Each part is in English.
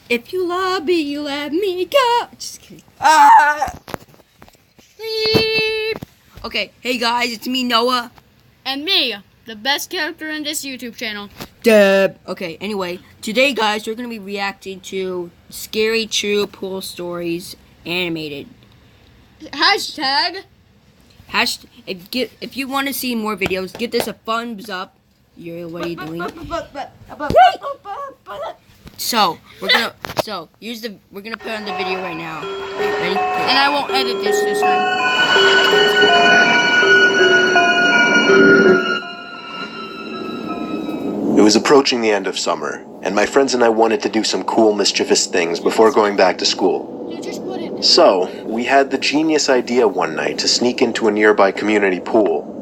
If you love me, you let me go. Just kidding. Beep. Okay, hey guys, it's me, Noah. And me, the best character in this YouTube channel. Deb. Okay, anyway, today guys, we're going to be reacting to Scary True Pool Stories animated. Hashtag. If you want to see more videos, give this a thumbs up. What are you doing? So we're gonna put on the video right now. Ready? And I won't edit this time. It was approaching the end of summer, and my friends and I wanted to do some cool, mischievous things before going back to school. You just put it. So, we had the genius idea one night to sneak into a nearby community pool.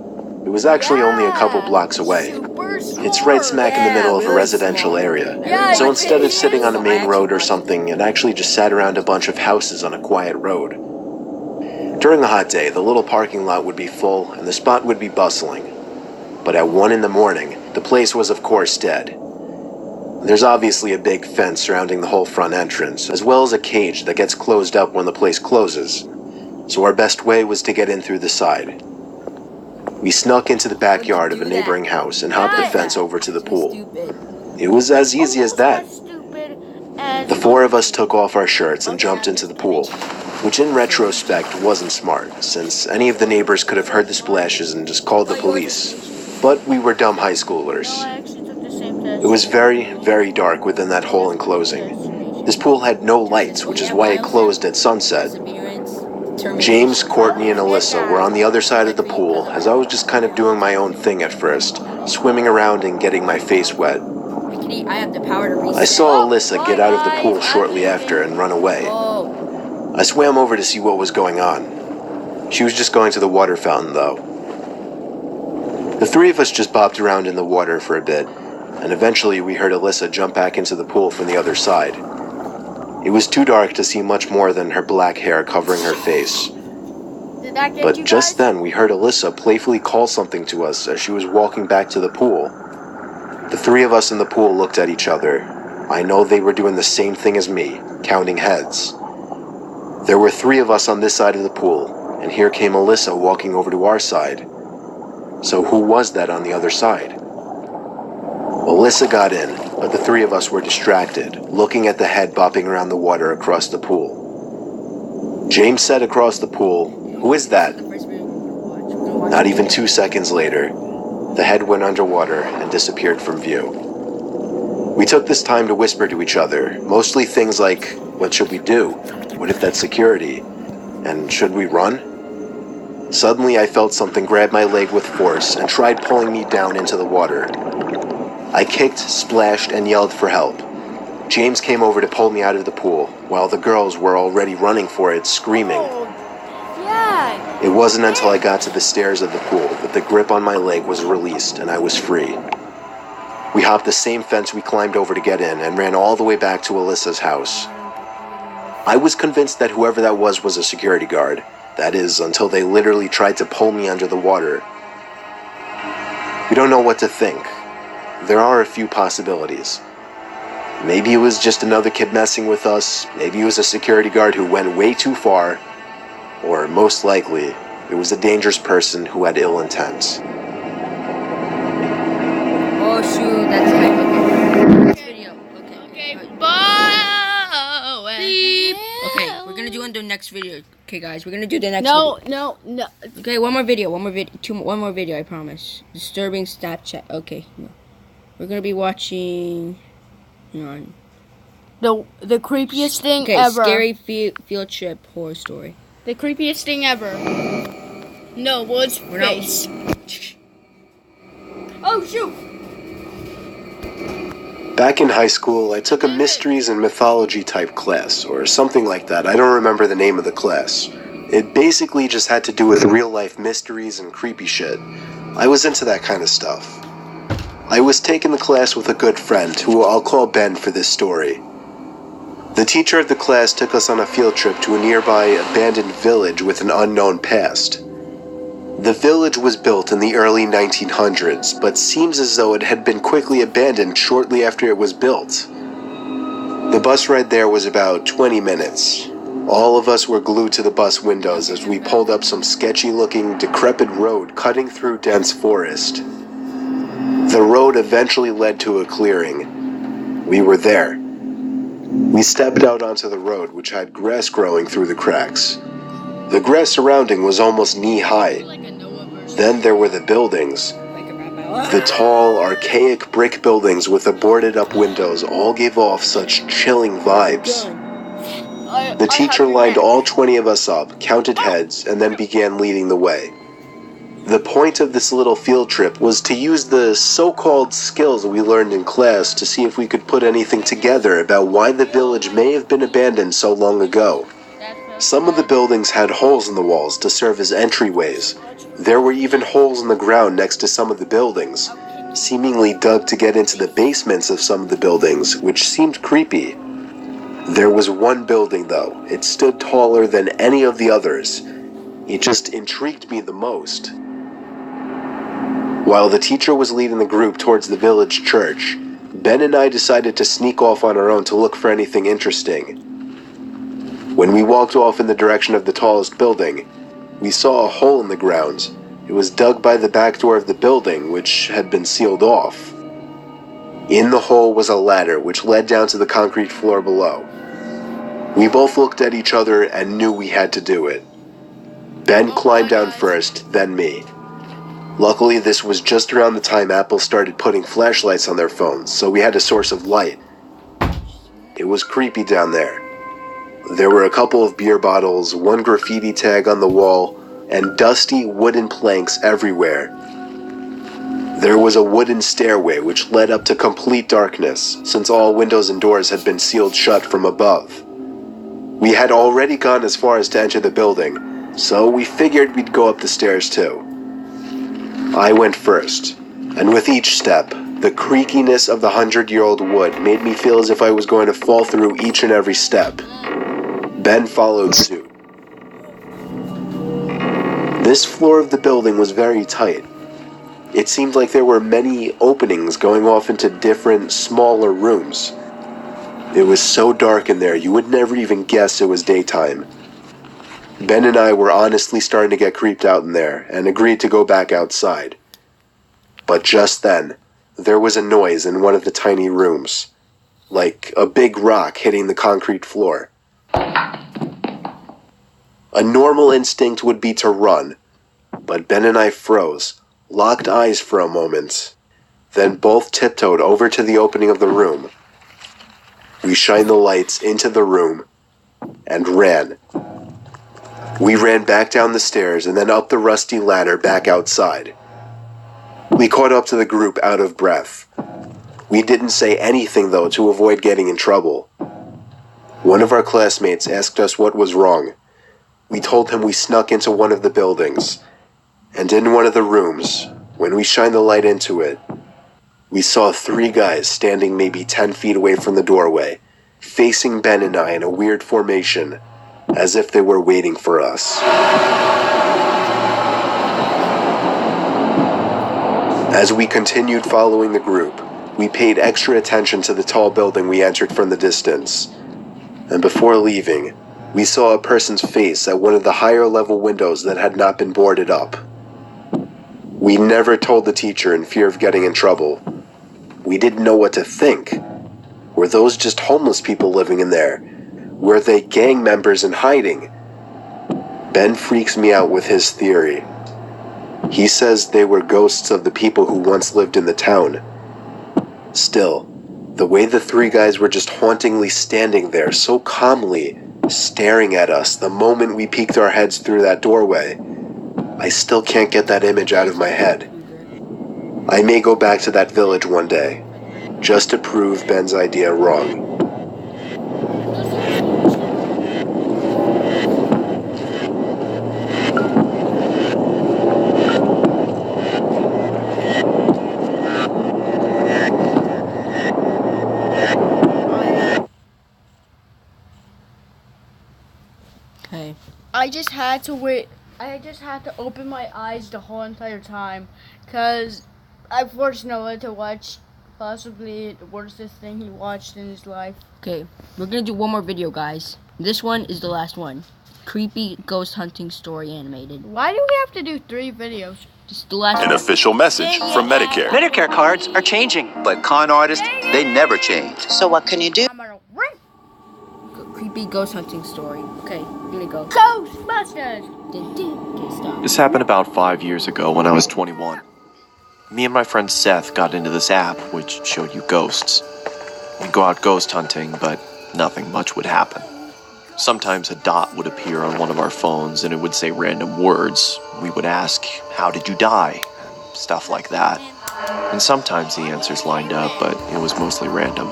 It was actually only a couple blocks away. It's right smack in the middle of a residential area. So instead of sitting on a main road or something, it actually just sat around a bunch of houses on a quiet road. During a hot day, the little parking lot would be full and the spot would be bustling. But at 1 in the morning, the place was of course dead. There's obviously a big fence surrounding the whole front entrance, as well as a cage that gets closed up when the place closes. So our best way was to get in through the side. We snuck into the backyard of a neighboring house and hopped the fence over to the pool. It was as easy as that. The four of us took off our shirts and jumped into the pool, which in retrospect wasn't smart, since any of the neighbors could have heard the splashes and just called the police. But we were dumb high schoolers. It was very, very dark within that whole enclosing. This pool had no lights, which is why it closed at sunset. James, Courtney, and Alyssa were on the other side of the pool, as I was just kind of doing my own thing at first, swimming around and getting my face wet. I saw Alyssa get out of the pool shortly after and run away. I swam over to see what was going on. She was just going to the water fountain, though. The three of us just bopped around in the water for a bit, and eventually we heard Alyssa jump back into the pool from the other side. It was too dark to see much more than her black hair covering her face. But just then we heard Alyssa playfully call something to us as she was walking back to the pool. The three of us in the pool looked at each other. I know they were doing the same thing as me, counting heads. There were three of us on this side of the pool, and here came Alyssa walking over to our side. So who was that on the other side? Alyssa got in, but the three of us were distracted, looking at the head bopping around the water across the pool. James said across the pool, "Who is that?" Not even 2 seconds later, the head went underwater and disappeared from view. We took this time to whisper to each other, mostly things like, what should we do? What if that's security? And should we run? Suddenly I felt something grab my leg with force and tried pulling me down into the water. I kicked, splashed, and yelled for help. James came over to pull me out of the pool, while the girls were already running for it, screaming. It wasn't until I got to the stairs of the pool that the grip on my leg was released and I was free. We hopped the same fence we climbed over to get in and ran all the way back to Alyssa's house. I was convinced that whoever that was a security guard. That is, until they literally tried to pull me under the water. We don't know what to think. There are a few possibilities. Maybe it was just another kid messing with us, maybe it was a security guard who went way too far, or most likely, it was a dangerous person who had ill intent. Oh shoot, that's it. Okay. Next video. Okay, bye. Okay, we're gonna do in the next video. Okay guys, we're gonna do the next No. Okay, one more video, one more video, I promise. Disturbing Snapchat. Okay, no. We're gonna be watching The creepiest thing okay, ever. Scary field trip horror story. The creepiest thing ever. No, Wood's face. Oh shoot! Back in high school, I took a mysteries and mythology type class, or something like that. I don't remember the name of the class. It basically just had to do with real life mysteries and creepy shit. I was into that kind of stuff. I was taking the class with a good friend, who I'll call Ben for this story. The teacher of the class took us on a field trip to a nearby abandoned village with an unknown past. The village was built in the early 1900s, but seems as though it had been quickly abandoned shortly after it was built. The bus ride there was about 20 minutes. All of us were glued to the bus windows as we pulled up some sketchy-looking, decrepit road cutting through dense forest. The road eventually led to a clearing. We were there. We stepped out onto the road, which had grass growing through the cracks. The grass surrounding was almost knee-high. Then there were the buildings. The tall, archaic brick buildings with the boarded-up windows all gave off such chilling vibes. The teacher lined all 20 of us up, counted heads, and then began leading the way. The point of this little field trip was to use the so-called skills we learned in class to see if we could put anything together about why the village may have been abandoned so long ago. Some of the buildings had holes in the walls to serve as entryways. There were even holes in the ground next to some of the buildings, seemingly dug to get into the basements of some of the buildings, which seemed creepy. There was one building, though. It stood taller than any of the others. It just intrigued me the most. While the teacher was leading the group towards the village church, Ben and I decided to sneak off on our own to look for anything interesting. When we walked off in the direction of the tallest building, we saw a hole in the ground. It was dug by the back door of the building, which had been sealed off. In the hole was a ladder which led down to the concrete floor below. We both looked at each other and knew we had to do it. Ben climbed down first, then me. Luckily, this was just around the time Apple started putting flashlights on their phones, so we had a source of light. It was creepy down there. There were a couple of beer bottles, one graffiti tag on the wall, and dusty wooden planks everywhere. There was a wooden stairway which led up to complete darkness, since all windows and doors had been sealed shut from above. We had already gone as far as to enter the building, so we figured we'd go up the stairs too. I went first, and with each step, the creakiness of the 100-year-old wood made me feel as if I was going to fall through each and every step. Ben followed suit. This floor of the building was very tight. It seemed like there were many openings going off into different, smaller rooms. It was so dark in there, you would never even guess it was daytime. Ben and I were honestly starting to get creeped out in there, and agreed to go back outside. But just then, there was a noise in one of the tiny rooms, like a big rock hitting the concrete floor. A normal instinct would be to run, but Ben and I froze, locked eyes for a moment, then both tiptoed over to the opening of the room. We shined the lights into the room and ran. We ran back down the stairs and then up the rusty ladder back outside. We caught up to the group out of breath. We didn't say anything, though, to avoid getting in trouble. One of our classmates asked us what was wrong. We told him we snuck into one of the buildings, and in one of the rooms, when we shined the light into it, we saw 3 guys standing maybe 10 feet away from the doorway, facing Ben and I in a weird formation, as if they were waiting for us. As we continued following the group, we paid extra attention to the tall building we entered from the distance, and before leaving, we saw a person's face at one of the higher level windows that had not been boarded up. We never told the teacher in fear of getting in trouble. We didn't know what to think. Were those just homeless people living in there? Were they gang members in hiding? Ben freaks me out with his theory. He says they were ghosts of the people who once lived in the town. Still, the way the 3 guys were just hauntingly standing there so calmly, staring at us the moment we peeked our heads through that doorway, I still can't get that image out of my head. I may go back to that village one day, just to prove Ben's idea wrong. Okay. I just had to wait. I just had to open my eyes the whole entire time, cause I forced Noah to watch possibly the worst thing he watched in his life. Okay, we're gonna do one more video, guys. This one is the last one. Creepy ghost hunting story animated. Why do we have to do 3 videos? Just the last An one. official message from Medicare. Medicare cards are changing, but con artists, they never change. So what can you do? I'm gonna rip Creepy ghost hunting story. Okay, here we go. Ghostbusters! Okay, stop. This happened about 5 years ago when I was 21. Me and my friend Seth got into this app which showed you ghosts. We'd go out ghost hunting, but nothing much would happen. Sometimes a dot would appear on one of our phones and it would say random words. We would ask, "How did you die?" Stuff like that. And sometimes the answers lined up, but it was mostly random.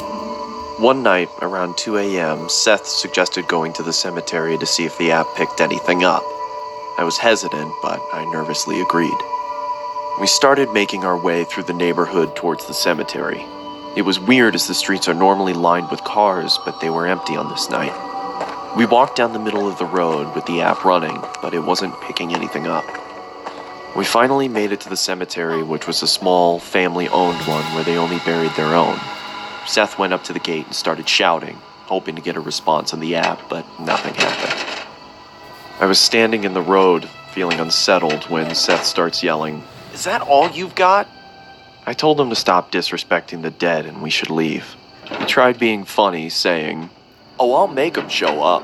One night, around 2 a.m., Seth suggested going to the cemetery to see if the app picked anything up. I was hesitant, but I nervously agreed. We started making our way through the neighborhood towards the cemetery. It was weird as the streets are normally lined with cars, but they were empty on this night. We walked down the middle of the road with the app running, but it wasn't picking anything up. We finally made it to the cemetery, which was a small, family-owned one where they only buried their own. Seth went up to the gate and started shouting, hoping to get a response on the app, but nothing happened. I was standing in the road, feeling unsettled, when Seth starts yelling, "Is that all you've got?" I told him to stop disrespecting the dead and we should leave. He tried being funny, saying, "Oh, I'll make them show up,"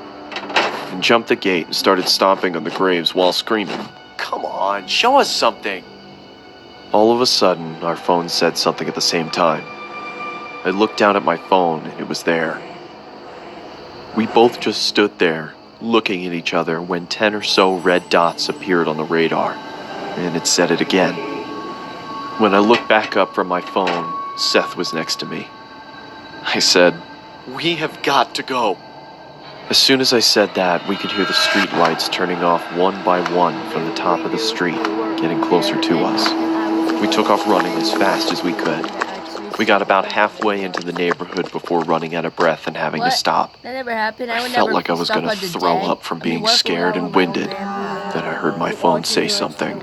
and jumped the gate and started stomping on the graves while screaming, "Come on, show us something." All of a sudden, our phones said something at the same time. I looked down at my phone and it was there. We both just stood there, looking at each other when 10 or so red dots appeared on the radar, and it said it again. When I looked back up from my phone, Seth was next to me. I said, "We have got to go." As soon as I said that, we could hear the street lights turning off one by one from the top of the street, getting closer to us. We took off running as fast as we could. We got about halfway into the neighborhood before running out of breath and having to stop. That never happened. I felt like I was going to throw up from being scared and winded. Then I heard my phone say something.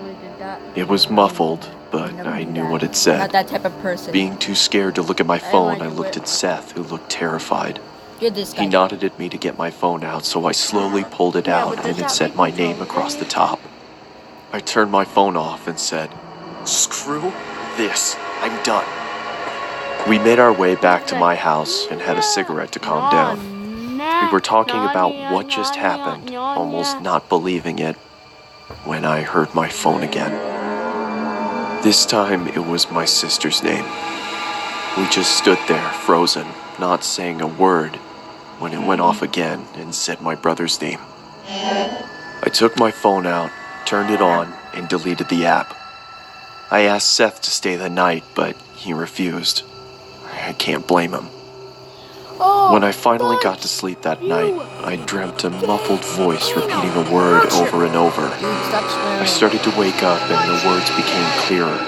It was muffled, but I knew what it Not said. that type of person. Being too scared to look at my phone, I looked at Seth, who looked terrified. You're this guy. He nodded at me to get my phone out, so I slowly pulled it out and it said my name across the top. I turned my phone off and said, "Screw this, I'm done." We made our way back to my house and had a cigarette to calm down. We were talking about what just happened, almost not believing it, when I heard my phone again. This time it was my sister's name. We just stood there, frozen, not saying a word, when it went off again and said my brother's name. I took my phone out, turned it on, and deleted the app. I asked Seth to stay the night, but he refused. I can't blame him. When I finally got to sleep that night, I dreamt a muffled voice repeating a word over and over. I started to wake up and the words became clearer.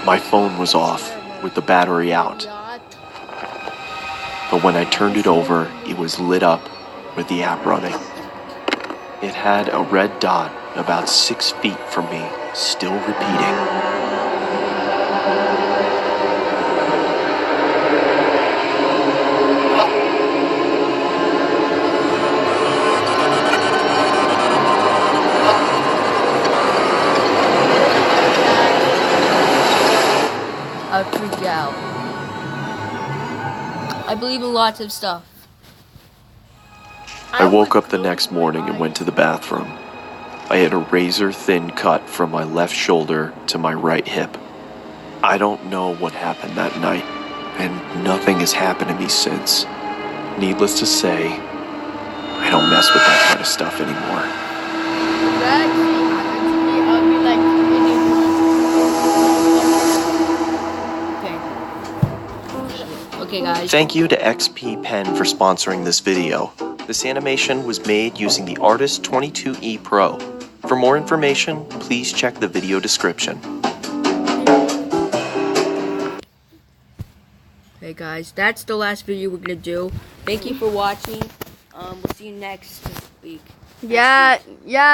My phone was off, with the battery out. But when I turned it over, it was lit up with the app running. It had a red dot about 6 feet from me, still repeating. I freaked out. I believe in lots of stuff. I woke up the next morning and went to the bathroom. I had a razor-thin cut from my left shoulder to my right hip. I don't know what happened that night, and nothing has happened to me since. Needless to say, I don't mess with that kind of stuff anymore. Okay, guys. Thank you to XP Pen for sponsoring this video. This animation was made using the Artist 22E Pro. For more information, please check the video description. Okay, guys, that's the last video we're gonna do. Thank you for watching. We'll see you next week. Yeah,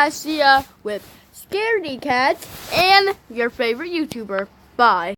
see ya with Scaredy Cats and your favorite YouTuber. Bye.